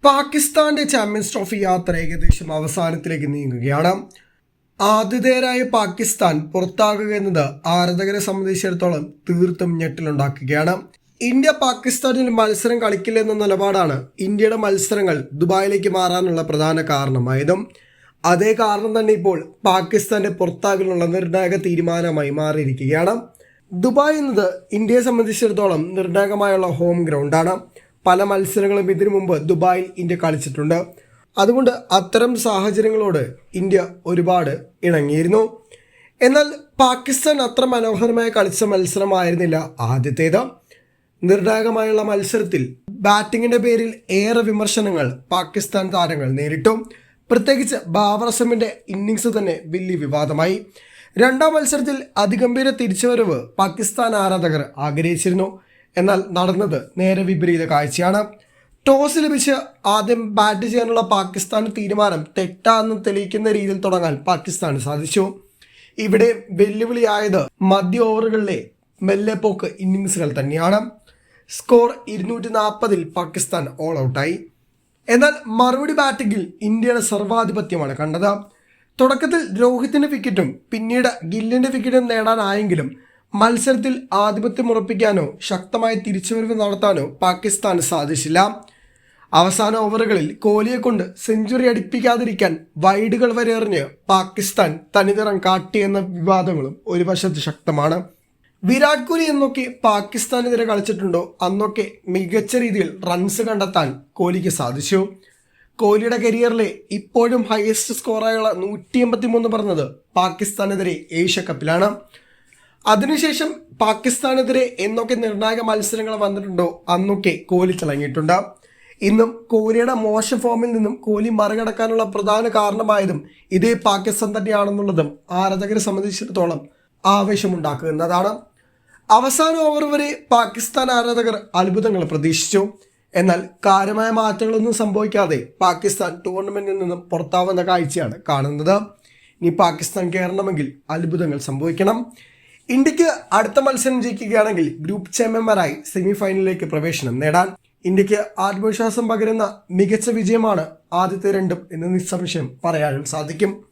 പാകിസ്ഥാന്റെ champions trophy യാത്ര ഏകദേശം അവസാനത്തിലേക്ക് നീങ്ങുകയാണ്. ആതിഥേയരായ പാകിസ്ഥാൻ പുറത്താകുക എന്നത് ആരാധകരെ സംബന്ധിച്ചിടത്തോളം തീർത്തും ഞെട്ടലുണ്ടാക്കുകയാണ്. ഇന്ത്യ പാകിസ്ഥാനിൽ മത്സരം കളിക്കില്ലെന്ന നിലപാടാണ് ഇന്ത്യയുടെ മത്സരങ്ങൾ ദുബായിലേക്ക് മാറാനുള്ള പ്രധാന കാരണമായതും. അതേ കാരണം തന്നെ ഇപ്പോൾ പാകിസ്ഥാന്റെ പുറത്താകലുള്ള നിർണായക തീരുമാനമായി മാറിയിരിക്കുകയാണ്. ദുബായ് എന്നത് ഇന്ത്യയെ സംബന്ധിച്ചിടത്തോളം നിർണായകമായുള്ള ഹോം ഗ്രൗണ്ടാണ്. പല മത്സരങ്ങളും ഇതിനു മുമ്പ് ദുബായിൽ ഇന്ത്യ കളിച്ചിട്ടുണ്ട്. അതുകൊണ്ട് അത്തരം സാഹചര്യങ്ങളോട് ഇന്ത്യ ഒരുപാട് ഇണങ്ങിയിരുന്നു. എന്നാൽ പാകിസ്ഥാൻ അത്ര മനോഹരമായി കളിച്ച മത്സരമായിരുന്നില്ല ആദ്യത്തേത്. നിർണായകമായുള്ള മത്സരത്തിൽ ബാറ്റിങ്ങിന്റെ പേരിൽ ഏറെ വിമർശനങ്ങൾ പാകിസ്ഥാൻ താരങ്ങൾ നേരിട്ടു. പ്രത്യേകിച്ച് ബാബർ അസമിന്റെ ഇന്നിങ്സ് തന്നെ വലിയ വിവാദമായി. രണ്ടാം മത്സരത്തിൽ അതിഗംഭീര തിരിച്ചുവരവ് പാകിസ്ഥാൻ ആരാധകർ ആഗ്രഹിച്ചിരുന്നു. എന്നാൽ നടന്നത് നേരെ വിപരീത കാഴ്ചയാണ്. ടോസ് ലഭിച്ച് ആദ്യം ബാറ്റ് ചെയ്യാനുള്ള പാകിസ്ഥാൻ തീരുമാനം തെറ്റാന്ന് തെളിയിക്കുന്ന രീതിയിൽ തുടങ്ങാൻ പാകിസ്ഥാന് സാധിച്ചു. ഇവിടെ വെല്ലുവിളിയായത് മധ്യ ഓവറുകളിലെ മെല്ലെപ്പോക്ക് ഇന്നിങ്സുകൾ തന്നെയാണ്. സ്കോർ 240 പാകിസ്ഥാൻ ഓൾ ഔട്ടായി. എന്നാൽ മറുപടി ബാറ്റിംഗിൽ ഇന്ത്യയുടെ സർവാധിപത്യമാണ് കണ്ടത്. തുടക്കത്തിൽ രോഹിത്തിന്റെ വിക്കറ്റും പിന്നീട് ഗില്ലിന്റെ വിക്കറ്റും നേടാനായെങ്കിലും മത്സരത്തിൽ ആധിപത്യം ഉറപ്പിക്കാനോ ശക്തമായ തിരിച്ചുവരവ് നടത്താനോ പാകിസ്ഥാന് സാധിച്ചില്ല. അവസാന ഓവറുകളിൽ കോഹ്ലിയെ കൊണ്ട് സെഞ്ചുറി അടിപ്പിക്കാതിരിക്കാൻ വൈഡുകൾ വരെ എറിഞ്ഞ് പാകിസ്ഥാൻ തനിനിറം കാട്ടിയെന്ന വിവാദങ്ങളും ഒരു വശത്ത് ശക്തമാണ്. വിരാട് കോഹ്ലി എന്നൊക്കെ പാകിസ്ഥാനെതിരെ കളിച്ചിട്ടുണ്ടോ അന്നൊക്കെ മികച്ച രീതിയിൽ റൺസ് കണ്ടെത്താൻ കോഹ്ലിക്ക് സാധിച്ചു. കോഹ്ലിയുടെ കരിയറിലെ ഇപ്പോഴും ഹയസ്റ്റ് സ്കോറായുള്ള 183 പറഞ്ഞത് പാകിസ്ഥാനെതിരെ ഏഷ്യ കപ്പിലാണ്. അതിനുശേഷം പാകിസ്ഥാനെതിരെ എന്നൊക്കെ നിർണായക മത്സരങ്ങൾ വന്നിട്ടുണ്ടോ അന്നൊക്കെ കോഹ്ലി തിളങ്ങിയിട്ടുണ്ട്. ഇന്നും കോഹ്ലിയുടെ മോശം ഫോമിൽ നിന്നും കോഹ്ലി മറികടക്കാനുള്ള പ്രധാന കാരണമായതും ഇതേ പാകിസ്ഥാൻ തന്നെയാണെന്നുള്ളതും ആരാധകരെ സംബന്ധിച്ചിടത്തോളം ആവേശമുണ്ടാക്കുന്നതാണ്. അവസാന ഓവർ വരെ പാകിസ്ഥാൻ ആരാധകർ അത്ഭുതങ്ങൾ പ്രതീക്ഷിച്ചു. എന്നാൽ കാര്യമായ മാറ്റങ്ങളൊന്നും സംഭവിക്കാതെ പാകിസ്ഥാൻ ടൂർണമെന്റിൽ നിന്നും പുറത്താവുന്ന കാഴ്ചയാണ് കാണുന്നത്. ഇനി പാകിസ്ഥാൻ കയറണമെങ്കിൽ അത്ഭുതങ്ങൾ സംഭവിക്കണം. ഇന്ത്യക്ക് അടുത്ത മത്സരം ജയിക്കുകയാണെങ്കിൽ ഗ്രൂപ്പ് ചാമ്പ്യന്മാരായി സെമി ഫൈനലിലേക്ക് പ്രവേശനം നേടാൻ ഇന്ത്യക്ക് ആത്മവിശ്വാസം പകരുന്ന മികച്ച വിജയമാണ് ആദ്യത്തെ രണ്ടും എന്ന് നിസ്സംശയം പറയാനും സാധിക്കും.